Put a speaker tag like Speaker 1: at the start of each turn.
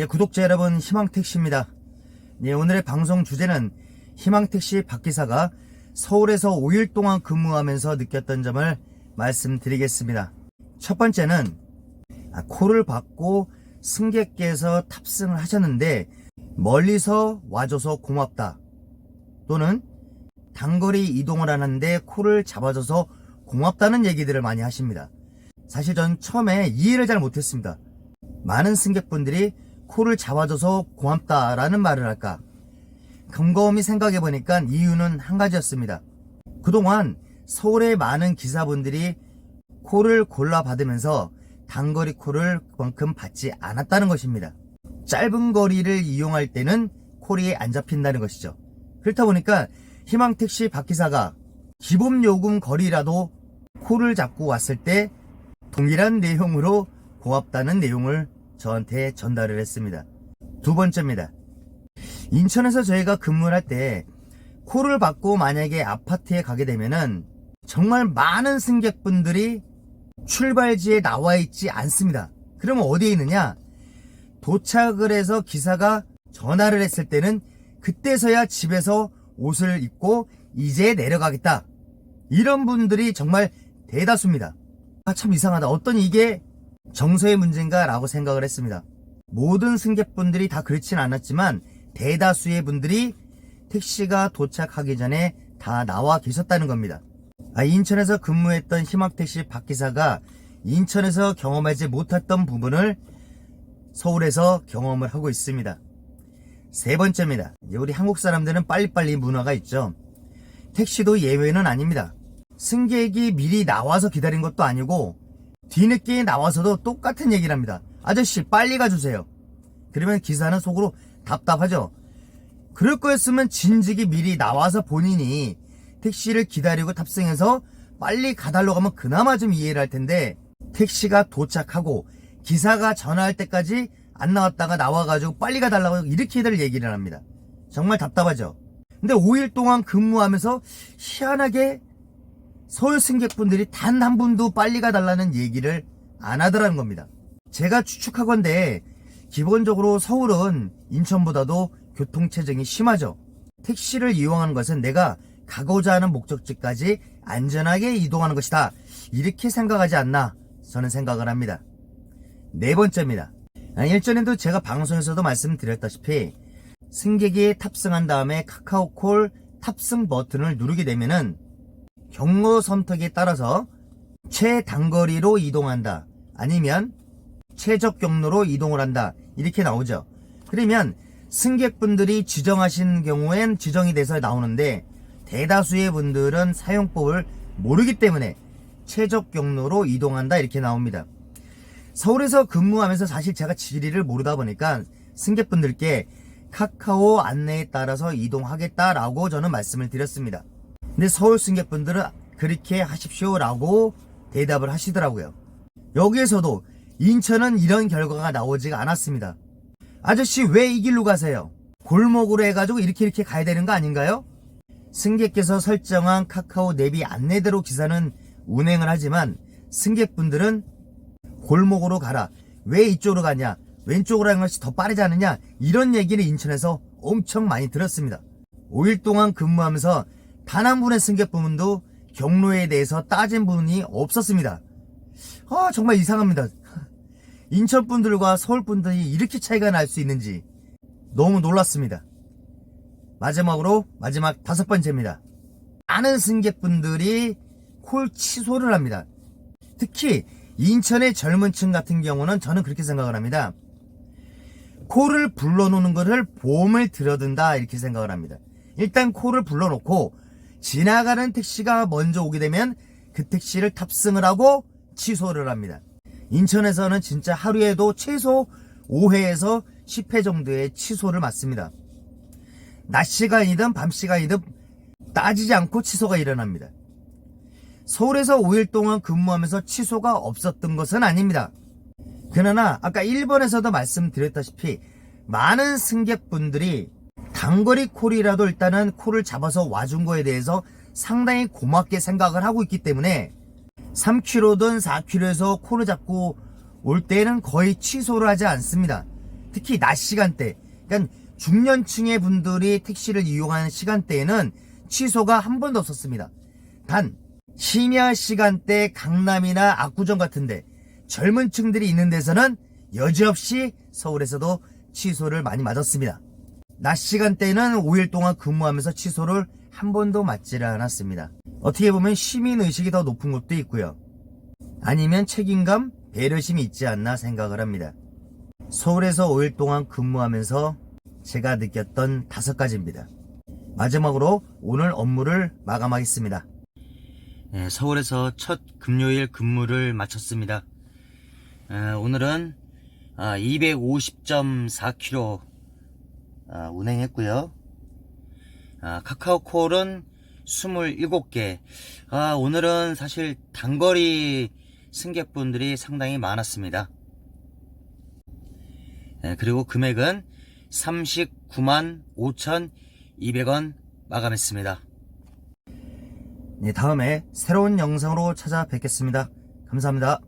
Speaker 1: 구독자 여러분, 희망택시입니다. 오늘의 방송 주제는 희망택시 박기사가 서울에서 5일 동안 근무하면서 느꼈던 점을 말씀드리겠습니다. 첫 번째는 콜을 받고 승객께서 탑승을 하셨는데 멀리서 와줘서 고맙다, 또는 단거리 이동을 하는데 콜을 잡아줘서 고맙다는 얘기들을 많이 하십니다. 사실 전 처음에 이해를 잘 못했습니다. 많은 승객분들이 콜을 잡아줘서 고맙다라는 말을 할까? 곰곰이 생각해보니까 이유는 한 가지였습니다. 그동안 서울의 많은 기사분들이 콜을 골라받으면서 단거리 콜을 그만큼 받지 않았다는 것입니다. 짧은 거리를 이용할 때는 콜이 안 잡힌다는 것이죠. 그렇다 보니까 희망택시 박기사가 기본 요금 거리라도 콜을 잡고 왔을 때 동일한 내용으로 고맙다는 내용을 저한테 전달을 했습니다. 두 번째입니다. 인천에서 저희가 근무를 할 때 콜을 받고 만약에 아파트에 가게 되면은 정말 많은 승객분들이 출발지에 나와 있지 않습니다. 그러면 어디에 있느냐? 도착을 해서 기사가 전화를 했을 때는 그때서야 집에서 옷을 입고 이제 내려가겠다, 이런 분들이 정말 대다수입니다. 참 이상하다. 어떤 이게 정서의 문제인가 라고 생각을 했습니다. 모든 승객분들이 다 그렇진 않았지만 대다수의 분들이 택시가 도착하기 전에 다 나와 계셨다는 겁니다. 인천에서 근무했던 희망택시 박기사가 인천에서 경험하지 못했던 부분을 서울에서 경험을 하고 있습니다. 세 번째입니다. 우리 한국 사람들은 빨리빨리 문화가 있죠. 택시도 예외는 아닙니다. 승객이 미리 나와서 기다린 것도 아니고 뒤늦게 나와서도 똑같은 얘기를 합니다. 아저씨 빨리 가주세요. 그러면 기사는 속으로 답답하죠. 그럴 거였으면 진즉이 미리 나와서 본인이 택시를 기다리고 탑승해서 빨리 가달라고 하면 그나마 좀 이해를 할 텐데, 택시가 도착하고 기사가 전화할 때까지 안 나왔다가 나와가지고 빨리 가달라고 이렇게들 얘기를 합니다. 정말 답답하죠. 근데 5일 동안 근무하면서 희한하게 서울 승객분들이 단 한 분도 빨리 가달라는 얘기를 안 하더라는 겁니다. 제가 추측하건대 기본적으로 서울은 인천보다도 교통체증이 심하죠. 택시를 이용하는 것은 내가 가고자 하는 목적지까지 안전하게 이동하는 것이다, 이렇게 생각하지 않나 저는 생각을 합니다. 네 번째입니다. 일전에도 제가 방송에서도 말씀드렸다시피 승객이 탑승한 다음에 카카오콜 탑승 버튼을 누르게 되면은 경로 선택에 따라서 최단거리로 이동한다, 아니면 최적 경로로 이동을 한다, 이렇게 나오죠. 그러면 승객분들이 지정하신 경우엔 지정이 돼서 나오는데 대다수의 분들은 사용법을 모르기 때문에 최적 경로로 이동한다, 이렇게 나옵니다. 서울에서 근무하면서 사실 제가 지리를 모르다 보니까 승객분들께 카카오 안내에 따라서 이동하겠다라고 저는 말씀을 드렸습니다. 근데 서울 승객분들은 그렇게 하십시오 라고 대답을 하시더라고요. 여기에서도 인천은 이런 결과가 나오지가 않았습니다. 아저씨 왜 이 길로 가세요? 골목으로 해가지고 이렇게 가야 되는 거 아닌가요? 승객께서 설정한 카카오 내비 안내대로 기사는 운행을 하지만 승객분들은 골목으로 가라, 왜 이쪽으로 가냐, 왼쪽으로 하는 것이 더 빠르지 않느냐, 이런 얘기를 인천에서 엄청 많이 들었습니다. 5일 동안 근무하면서 단 한 분의 승객분도 경로에 대해서 따진 분이 없었습니다. 정말 이상합니다. 인천 분들과 서울 분들이 이렇게 차이가 날 수 있는지 너무 놀랐습니다. 마지막 다섯 번째입니다. 많은 승객분들이 콜 취소를 합니다. 특히 인천의 젊은 층 같은 경우는 저는 그렇게 생각을 합니다. 콜을 불러놓는 것을 보험을 들여든다, 이렇게 생각을 합니다. 일단 콜을 불러놓고 지나가는 택시가 먼저 오게 되면 그 택시를 탑승을 하고 취소를 합니다. 인천에서는 진짜 하루에도 최소 5회에서 10회 정도의 취소를 맞습니다. 낮 시간이든 밤 시간이든 따지지 않고 취소가 일어납니다. 서울에서 5일 동안 근무하면서 취소가 없었던 것은 아닙니다. 그러나 아까 1번에서도 말씀드렸다시피 많은 승객분들이 단거리 콜이라도 일단은 콜을 잡아서 와준 거에 대해서 상당히 고맙게 생각을 하고 있기 때문에 3km든 4km에서 콜을 잡고 올 때는 거의 취소를 하지 않습니다. 특히 낮 시간대, 그러니까 중년층의 분들이 택시를 이용하는 시간대에는 취소가 한 번도 없었습니다. 단 심야 시간대 강남이나 압구정 같은데 젊은 층들이 있는 데서는 여지없이 서울에서도 취소를 많이 맞았습니다. 낮 시간대에는 5일 동안 근무하면서 취소를 한 번도 맞지를 않았습니다. 어떻게 보면 시민의식이 더 높은 곳도 있고요. 아니면 책임감, 배려심이 있지 않나 생각을 합니다. 서울에서 5일 동안 근무하면서 제가 느꼈던 5가지입니다. 마지막으로 오늘 업무를 마감하겠습니다. 네, 서울에서 첫 금요일 근무를 마쳤습니다. 오늘은 250.4km 운행했고요. 카카오콜은 27개. 오늘은 사실 단거리 승객분들이 상당히 많았습니다. 그리고 금액은 39만 5,200원 마감했습니다. 네, 다음에 새로운 영상으로 찾아뵙겠습니다. 감사합니다.